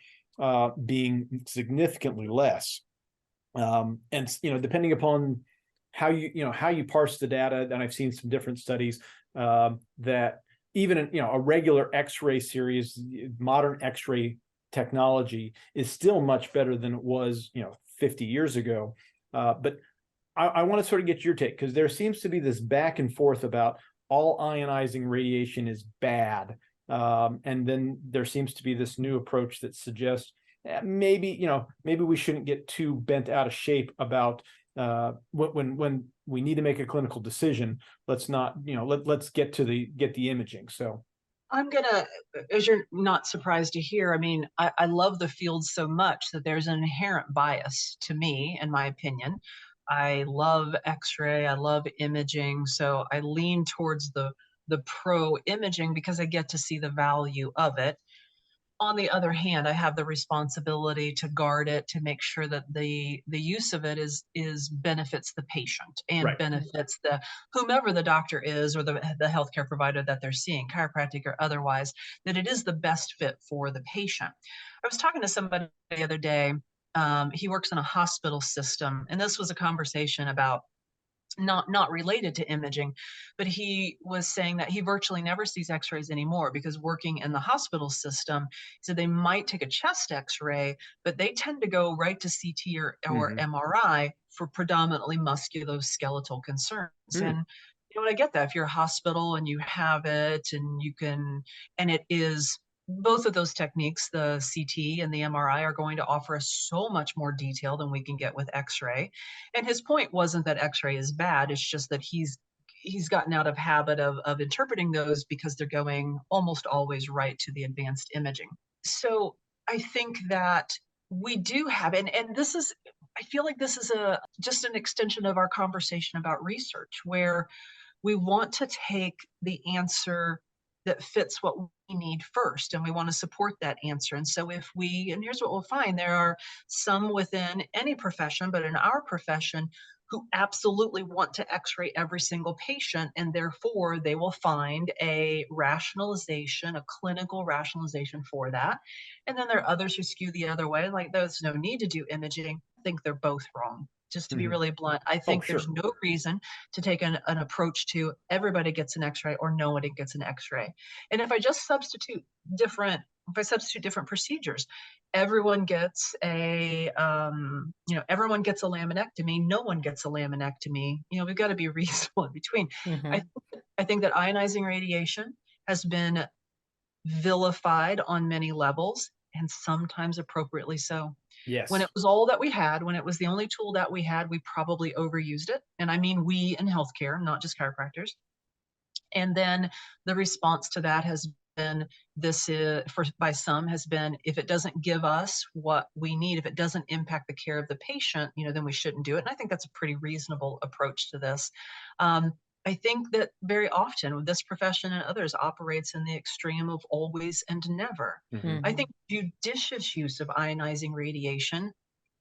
being significantly less. And depending upon how you parse the data, and I've seen some different studies that even in a regular X-ray series, modern X-ray technology is still much better than it was 50 years ago. But I want to sort of get your take, because there seems to be this back and forth about all ionizing radiation is bad, and then there seems to be this new approach that suggests maybe we shouldn't get too bent out of shape about when we need to make a clinical decision. Let's not let's get the imaging. So I'm gonna, as you're not surprised to hear, I mean, I love the field so much that there's an inherent bias to me, in my opinion. I love X-ray, I love imaging, so I lean towards the pro imaging because I get to see the value of it. On the other hand, I have the responsibility to guard it, to make sure that the use of it is benefits the patient and benefits the whomever the doctor is, or the healthcare provider that they're seeing, chiropractic or otherwise, that it is the best fit for the patient. I was talking to somebody the other day. He works in a hospital system, and this was a conversation about not related to imaging, but he was saying that he virtually never sees x-rays anymore because working in the hospital system, so they might take a chest x-ray, but they tend to go right to CT or MRI for predominantly musculoskeletal concerns. And I get that if you're a hospital and you have it and you can, and it is, both of those techniques, the CT and the MRI, are going to offer us so much more detail than we can get with X-ray. And his point wasn't that X-ray is bad. It's just that he's gotten out of habit of interpreting those because they're going almost always right to the advanced imaging. So I think that we do have, and this is, I feel like this is just an extension of our conversation about research, where we want to take the answer that fits what we need first, and we want to support that answer. And so and here's what we'll find, there are some within any profession, but in our profession, who absolutely want to x-ray every single patient, and therefore they will find a rationalization, a clinical rationalization for that. And then there are others who skew the other way, like there's no need to do imaging. I think they're both wrong. Just to be really blunt, I think there's no reason to take an approach to everybody gets an X-ray or nobody gets an X-ray. And if I substitute different procedures, everyone gets a, everyone gets a laminectomy. No one gets a laminectomy. We've got to be reasonable in between. I think that ionizing radiation has been vilified on many levels, and sometimes appropriately so. Yes. When it was all that we had, when it was the only tool that we had, we probably overused it. And I mean, we in healthcare, not just chiropractors. And then the response to that has been by some has been, if it doesn't give us what we need, if it doesn't impact the care of the patient, then we shouldn't do it. And I think that's a pretty reasonable approach to this. I think that very often this profession and others operates in the extreme of always and never. I think judicious use of ionizing radiation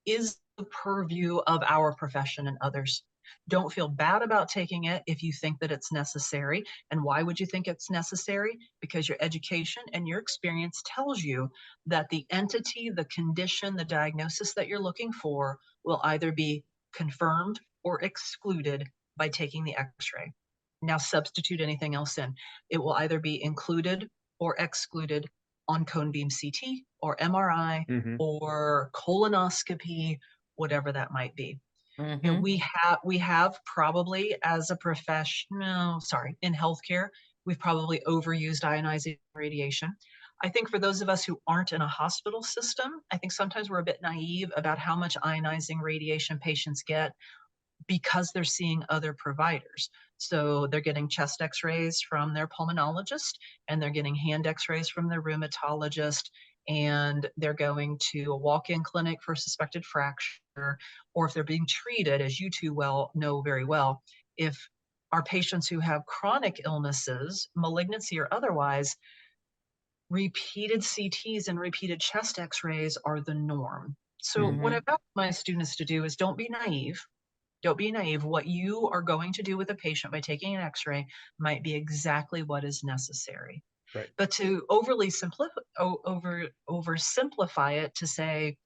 is the purview of our profession and others. Don't feel bad about taking it if you think that it's necessary. And why would you think it's necessary? Because your education and your experience tells you that the entity, the condition, the diagnosis that you're looking for will either be confirmed or excluded by taking the X-ray. Now substitute anything else in. It will either be included or excluded on cone beam CT or MRI or colonoscopy, whatever that might be. And we have probably as a professional, in healthcare, we've probably overused ionizing radiation. I think for those of us who aren't in a hospital system, I think sometimes we're a bit naive about how much ionizing radiation patients get because they're seeing other providers. So they're getting chest x-rays from their pulmonologist, and they're getting hand x-rays from their rheumatologist, and they're going to a walk-in clinic for a suspected fracture, or if they're being treated, as you two know very well, if our patients who have chronic illnesses, malignancy or otherwise, repeated CTs and repeated chest x-rays are the norm. So what I've asked my students to do is don't be naive. Don't be naive. What you are going to do with a patient by taking an x-ray might be exactly what is necessary. Right. But to oversimplify it to say,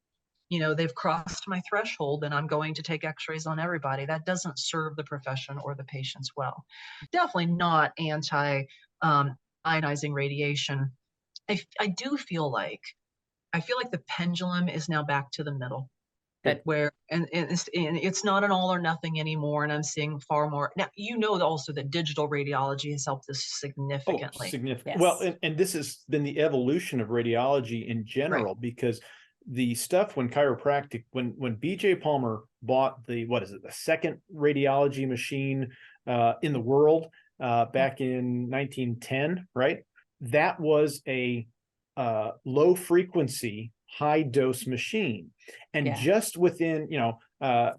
they've crossed my threshold and I'm going to take x-rays on everybody, that doesn't serve the profession or the patients well. Definitely not anti-ionizing radiation. I feel like the pendulum is now back to the middle. Where and it's not an all or nothing anymore, and I'm seeing far more now. Also that digital radiology has helped us significantly. Significant. Yes. Well, and this has been the evolution of radiology in general, because the stuff when chiropractic, when BJ Palmer bought the second radiology machine in the world back in 1910, right? That was a low frequency, high dose machine. And just within, I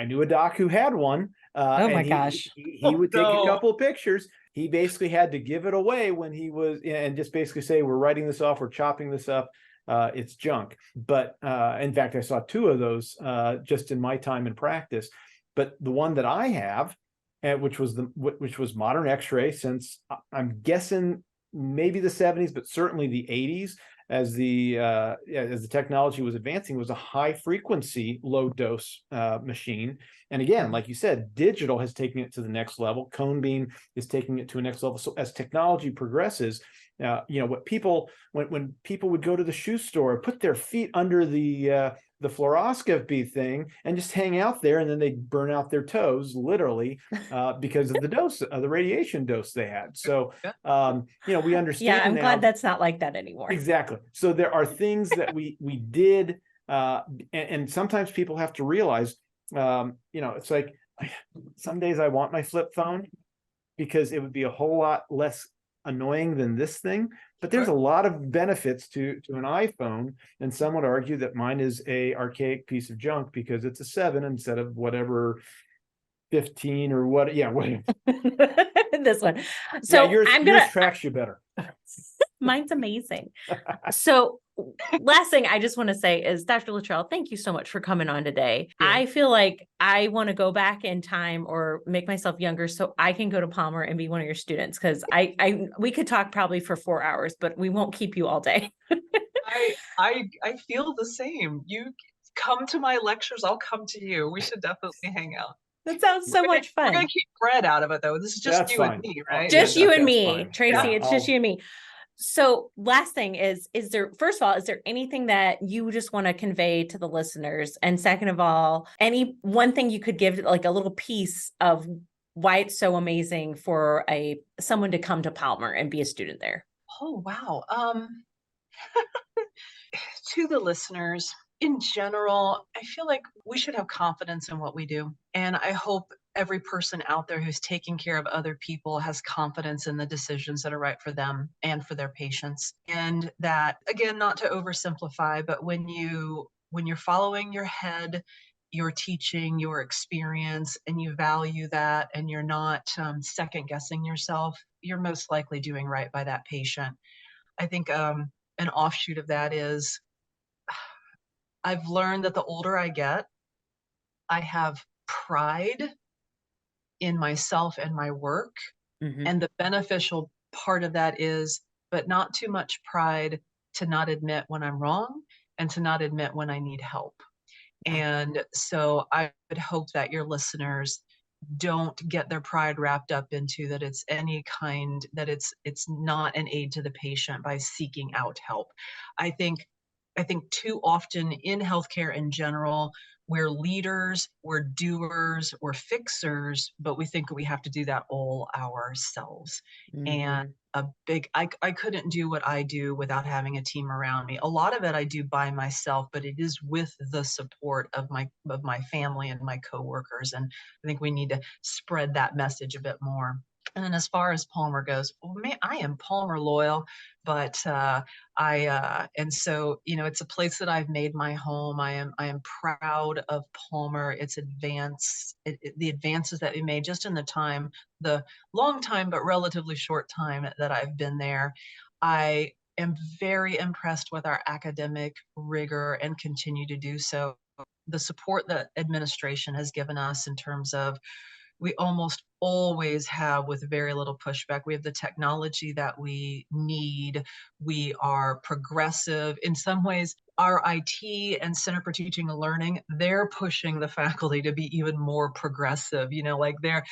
knew a doc who had one. Oh my gosh. He would take a couple of pictures. He basically had to give it away when he was, and just basically say, we're writing this off, we're chopping this up. It's junk. But in fact, I saw two of those just in my time in practice. But the one that I have, which was modern X-ray since I'm guessing maybe the 70s, but certainly the 80s, as the technology was advancing, was a high frequency, low dose machine. And again, like you said, digital has taken it to the next level. Cone beam is taking it to a next level. So as technology progresses, when people would go to the shoe store, put their feet under the fluoroscopy thing and just hang out there, and then they'd burn out their toes, literally, because of the dose of the radiation dose they had. So, we understand. Yeah, I'm now, glad that's not like that anymore. Exactly. So there are things that we did, and sometimes people have to realize, it's like some days I want my flip phone because it would be a whole lot less annoying than this thing, but there's a lot of benefits to an iPhone, and some would argue that mine is a archaic piece of junk because it's a 7 instead of whatever 15 or what. Yeah, whatever. This one. So yours tracks you better. Mine's amazing. So last thing I just want to say is, Dr. Littrell, thank you so much for coming on today. Yeah. I feel like I want to go back in time or make myself younger so I can go to Palmer and be one of your students, because we could talk probably for 4 hours, but we won't keep you all day. I feel the same. come to my lectures. I'll come to you. We should definitely hang out. That sounds so much fun. We're going to keep Fred out of it, though. This is just That's you fine. and me, right? Just you and that's me, fine. Tracey. Yeah, It's just you and me. So last thing is there, first of all, is there anything that you just want to convey to the listeners? And second of all, any one thing you could give, like a little piece of why it's so amazing for someone to come to Palmer and be a student there? Oh, wow. To the listeners, in general, I feel like we should have confidence in what we do. And I hope every person out there who's taking care of other people has confidence in the decisions that are right for them and for their patients. And that, again, not to oversimplify, but when you're following your head, your teaching, your experience, and you value that, and you're not second guessing yourself, you're most likely doing right by that patient. I think an offshoot of that is I've learned that the older I get, I have pride in myself and my work. Mm-hmm. And the beneficial part of that is, but not too much pride to not admit when I'm wrong and to not admit when I need help. And so I would hope that your listeners don't get their pride wrapped up into that it's any kind, that it's not an aid to the patient by seeking out help. I think too often in healthcare in general, we're leaders, we're doers, we're fixers, but we think we have to do that all ourselves. And I couldn't do what I do without having a team around me. A lot of it I do by myself, but it is with the support of my family and my coworkers. And I think we need to spread that message a bit more. And then as far as Palmer goes, well, man, I am Palmer loyal, but and so, it's a place that I've made my home. I am proud of Palmer. It's the advances that we made just in the long time, but relatively short time that I've been there. I am very impressed with our academic rigor and continue to do so. The support that administration has given us in terms of we almost always have with very little pushback. We have the technology that we need. We are progressive. In some ways, our IT and Center for Teaching and Learning, they're pushing the faculty to be even more progressive. We're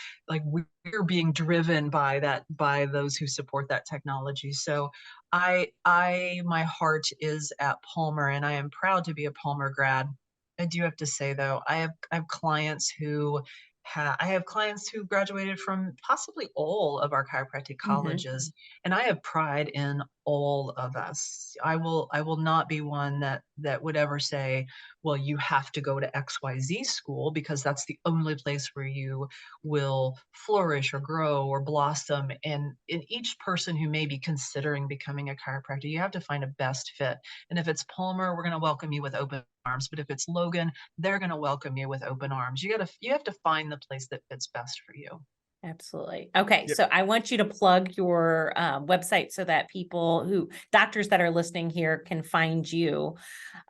being driven by those who support that technology. So my heart is at Palmer, and I am proud to be a Palmer grad. I do have to say, though, I have clients who graduated from possibly all of our chiropractic colleges, and I have pride in all of us. I will not be one that would ever say, well, you have to go to XYZ school because that's the only place where you will flourish or grow or blossom. And in each person who may be considering becoming a chiropractor, you have to find a best fit. And if it's Palmer, we're going to welcome you with open arms. But if it's Logan, they're going to welcome you with open arms. You have to find the place that fits best for you. Absolutely. Okay. Yep. So I want you to plug your website so that doctors that are listening here can find you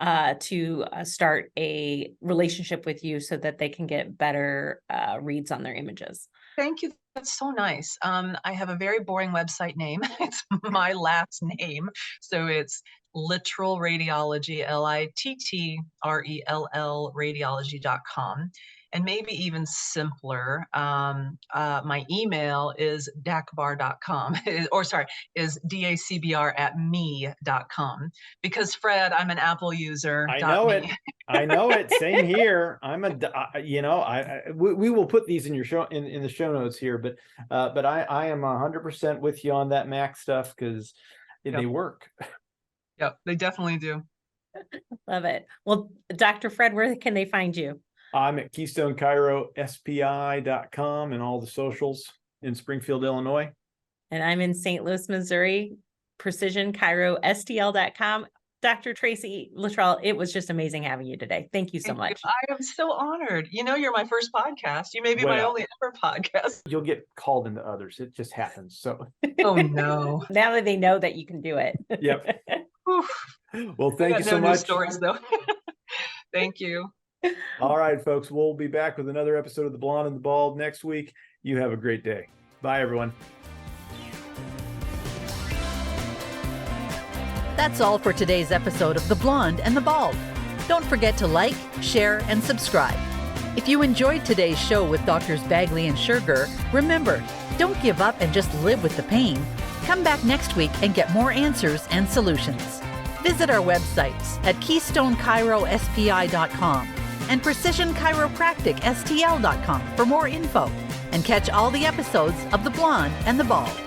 to start a relationship with you so that they can get better reads on their images. Thank you. That's so nice. I have a very boring website name. It's my last name. So it's Littrel Radiology, Littrell radiology.com. And maybe even simpler, my email is DACBR.com, is DACBR@me.com. Because Fred, I'm an Apple user. I know it. I know it. Same here. We will put these in your show in the show notes here, but I am 100% with you on that Mac stuff because they work. Yep, they definitely do. Love it. Well, Dr. Fred, where can they find you? I'm at KeystoneChiroSPI.com and all the socials in Springfield, Illinois. And I'm in St. Louis, Missouri, PrecisionChiroSTL.com. Dr. Tracey Littrell, it was just amazing having you today. Thank you so much. I am so honored. You're my first podcast. You may be my only ever podcast. You'll get called into others. It just happens. So. Oh, no. Now that they know that you can do it. Yep. Well, thank you so much. Stories, though. Thank you. All right, folks, we'll be back with another episode of The Blonde and the Bald next week. You have a great day. Bye, everyone. That's all for today's episode of The Blonde and the Bald. Don't forget to like, share, and subscribe. If you enjoyed today's show with Drs. Bagley and Schurger, remember, don't give up and just live with the pain. Come back next week and get more answers and solutions. Visit our websites at KeystoneChiroSPI.com and PrecisionChiropracticSTL.com for more info, and catch all the episodes of The Blonde and the Bald.